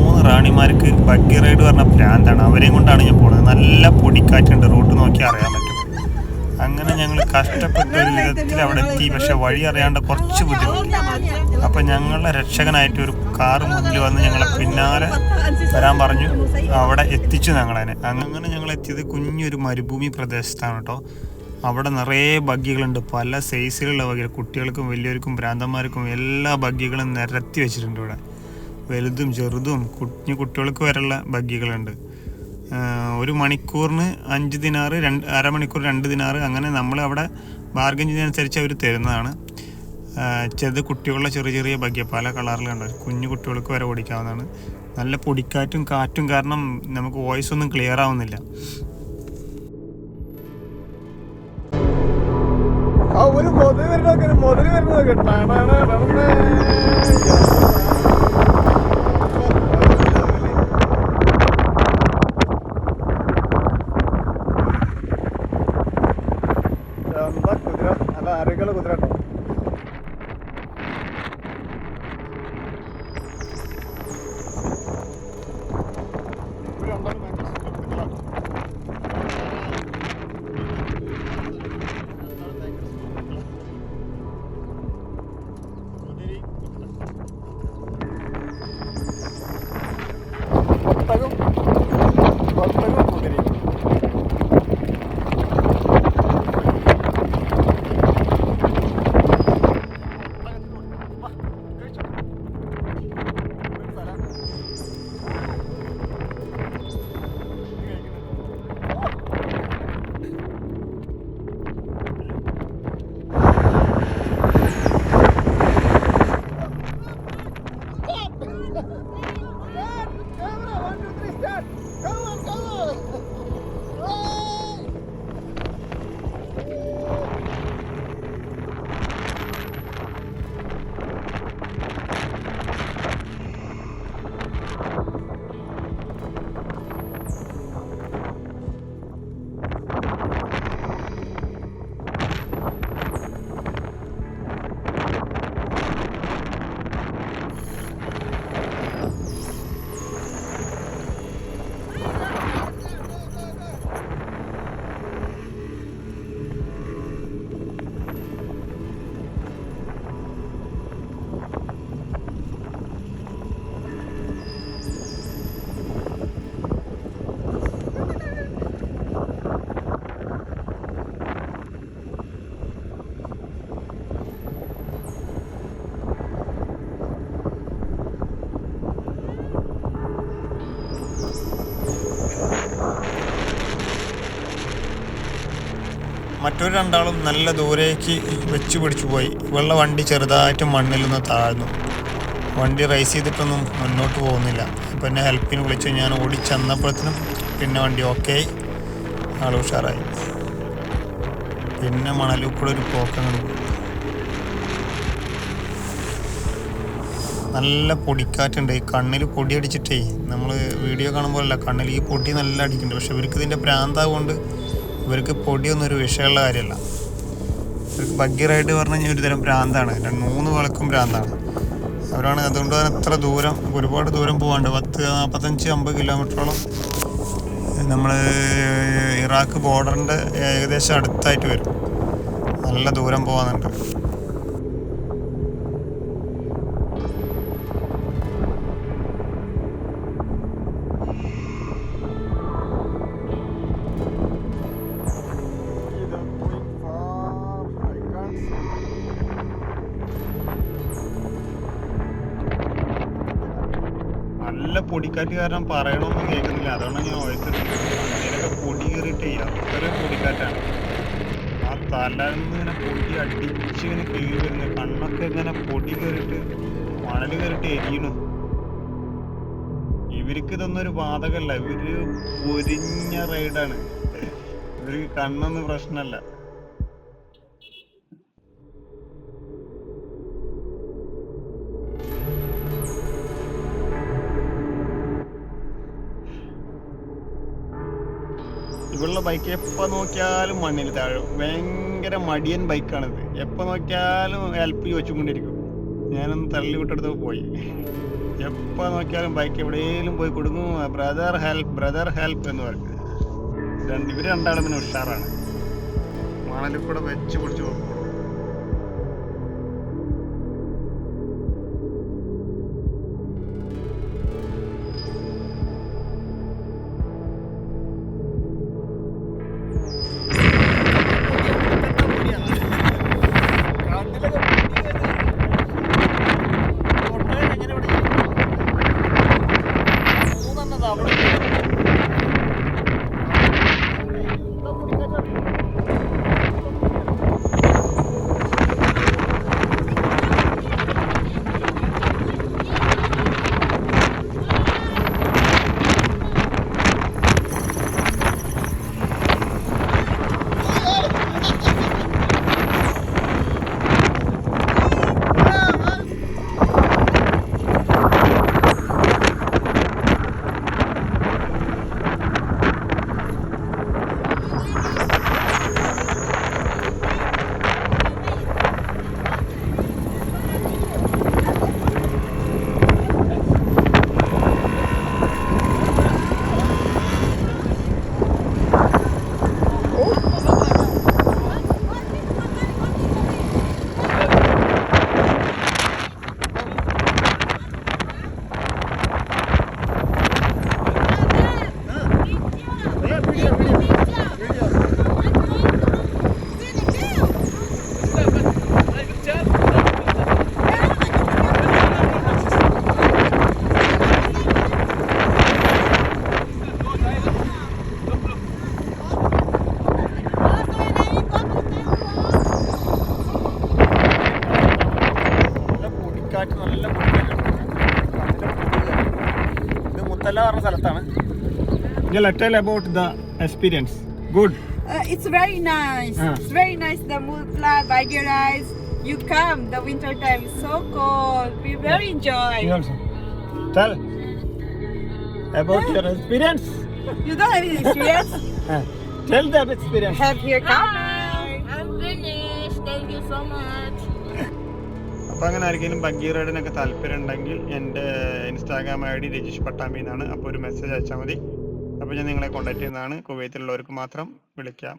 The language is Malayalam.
3 റാണിമാർക്ക് ബഗ്ഗി റൈഡ് പറഞ്ഞ പ്രാന്താണ്. അവരെയും കൊണ്ടാണ് ഞാൻ പോകുന്നത്. നല്ല പൊടിക്കാറ്റുണ്ട്, റൂട്ട് നോക്കി അറിയാൻ പറ്റും. അങ്ങനെ ഞങ്ങൾ കഷ്ടപ്പെട്ട ഒരു വിധത്തിൽ അവിടെ എത്തി. പക്ഷെ വഴി അറിയാണ്ട് കുറച്ച് ബുദ്ധിമുട്ട്. അപ്പം ഞങ്ങളുടെ രക്ഷകനായിട്ട് ഒരു കാറ് മുന്നിൽ വന്ന് ഞങ്ങളെ പിന്നാലെ വരാൻ പറഞ്ഞു. അവിടെ എത്തിച്ചു ഞങ്ങളതിനെ. അങ്ങനെ ഞങ്ങൾ എത്തിയത് കുഞ്ഞൊരു മരുഭൂമി പ്രദേശത്താണ് കേട്ടോ. അവിടെ നിറയെ ബഗ്ഗികളുണ്ട്, പല സൈസിലുള്ള ബഗ്ഗികൾ. കുട്ടികൾക്കും വലിയവർക്കും ഭ്രാന്തന്മാർക്കും എല്ലാ ബഗ്ഗികളും നിരത്തി വെച്ചിട്ടുണ്ട് ഇവിടെ. വലുതും ചെറുതും കുഞ്ഞു കുട്ടികൾക്ക് വരെയുള്ള ബഗ്ഗികളുണ്ട്. 1 മണിക്കൂറിന് 5 ദിനാറ്, അരമണിക്കൂർ 2 ദിനാറ്. അങ്ങനെ നമ്മൾ അവിടെ ബാർഗൻ ചെയ്യുന്നതനുസരിച്ച് അവർ തരുന്നതാണ്. ചെറുത് കുട്ടികളുടെ ചെറിയ ബഗ്ഗി പല കളറിലുണ്ട്. കുഞ്ഞു കുട്ടികൾക്ക് വരെ ഓടിക്കാവുന്നതാണ്. നല്ല പൊടിക്കാറ്റും കാറ്റും കാരണം നമുക്ക് വോയിസ് ഒന്നും ക്ലിയർ ആവുന്നില്ല. ഒരു മുതൽ വരുന്നതൊക്കെ കുതിര, നല്ല ആരോഗ്യമുള്ള കുതിര കേട്ടോ. മറ്റൊരു രണ്ടാളും നല്ല ദൂരേക്ക് വെച്ച് പിടിച്ചു പോയി. ഇവളുടെ വണ്ടി ചെറുതായിട്ട് മണ്ണിലൊന്ന് താഴ്ന്നു. വണ്ടി റൈസ് ചെയ്തിട്ടൊന്നും മുന്നോട്ട് പോകുന്നില്ല. അപ്പം എന്നെ ഹെൽപ്പിന് വിളിച്ച് ഞാൻ ഓടിച്ചെന്നപ്പോഴത്തേനും പിന്നെ വണ്ടി ഓക്കെ ആയി, ആൾ ഉഷാറായി. പിന്നെ മണലിൽ കൂടെ ഒരു പോക്കങ്ങോട്ട് പോയി. നല്ല പൊടിക്കാറ്റുണ്ട്. ഈ കണ്ണിൽ പൊടി അടിച്ചിട്ടേ നമ്മൾ വീഡിയോ കാണുമ്പോഴല്ല, കണ്ണിൽ ഈ പൊടി നല്ല അടിക്കുന്നുണ്ട്. പക്ഷെ ഇവർക്ക് ഇതിൻ്റെ പ്രാന്താവുകൊണ്ട് ഇവർക്ക് പൊടിയൊന്നും ഒരു വിഷയമുള്ള കാര്യമല്ല. ഇവർക്ക് ബഗ്ഗി റൈഡ് പറഞ്ഞു കഴിഞ്ഞാൽ ഒരു തരം ഭ്രാന്താണ്. 3 വിളക്കും ഭ്രാന്താണ് അവരാണ്. അതുകൊണ്ട് തന്നെ എത്ര ദൂരം, ഒരുപാട് ദൂരം പോകാണ്ട് 45-50 കിലോമീറ്ററോളം നമ്മൾ ഇറാഖ് ബോർഡറിൻ്റെ ഏകദേശം അടുത്തായിട്ട് വരും. നല്ല ദൂരം പോകാനുണ്ട്. നല്ല പൊടിക്കാറ്റ് കാരണം പറയണമെന്ന് കേൾക്കുന്നില്ല. അതുകൊണ്ടാണ് ഞാൻ വോയിസ് അതിലൊക്കെ പൊടി കയറിയിട്ടേ അത്രയും പൊടിക്കാറ്റാണ്. ആ തലന്ന് ഇങ്ങനെ പൊടി അടിച്ച് ഇങ്ങനെ കീറി വരുന്നത്, കണ്ണൊക്കെ ഇങ്ങനെ പൊടി കയറിയിട്ട് മണൽ കയറിയിട്ട് എരിയണു. ഇവർക്ക് ഇതൊന്നും ഒരു ബാധകമല്ല. ഇവര് പൊരിഞ്ഞ റൈഡാണ്. ഇവർക്ക് കണ്ണൊന്നും പ്രശ്നമല്ല. ഇവളുടെ ബൈക്ക് എപ്പോൾ നോക്കിയാലും മണ്ണിൽ താഴും. ഭയങ്കര മടിയൻ ബൈക്കാണിത്. എപ്പോൾ നോക്കിയാലും ഹെൽപ്പ് ചോദിച്ചുകൊണ്ടിരിക്കും. ഞാനൊന്ന് തള്ളി വിട്ടെടുത്ത് പോയി. എപ്പോൾ നോക്കിയാലും ബൈക്ക് എവിടെയെങ്കിലും പോയി കൊടുക്കും. ബ്രദർ ഹെൽപ്പ് എന്ന് പറയും. ഇവർ രണ്ടാളും പിന്നെ ഉഷാറാണ്. മണലിൽ കൂടെ വെച്ച് പിടിച്ച് പോകും. ഇത് മുത്തല്ല പറഞ്ഞ സ്ഥലത്താണ്. Tell about the experience. Good. It's very nice. It's very nice. The Mutla, Bagherais. You come. The winter time is so cold. We very enjoy. You also. Tell about your experience. You don't have any experience? Tell the experience. Have here come. I'm finished. Thank you so much. അപ്പോൾ അങ്ങനെ ആർക്കെങ്കിലും ബഗ്ഗി റൈഡിനൊക്കെ താല്പര്യം ഉണ്ടെങ്കിൽ എൻ്റെ ഇൻസ്റ്റാഗ്രാം ID രജീഷ് പട്ടാമ്പി എന്നാണ്. അപ്പോൾ ഒരു മെസ്സേജ് അയച്ചാൽ മതി. അപ്പോൾ ഞാൻ നിങ്ങളെ കോൺടാക്ട് ചെയ്യുന്നതാണ്. കുവൈത്തിലുള്ളവർക്ക് മാത്രം വിളിക്കാം.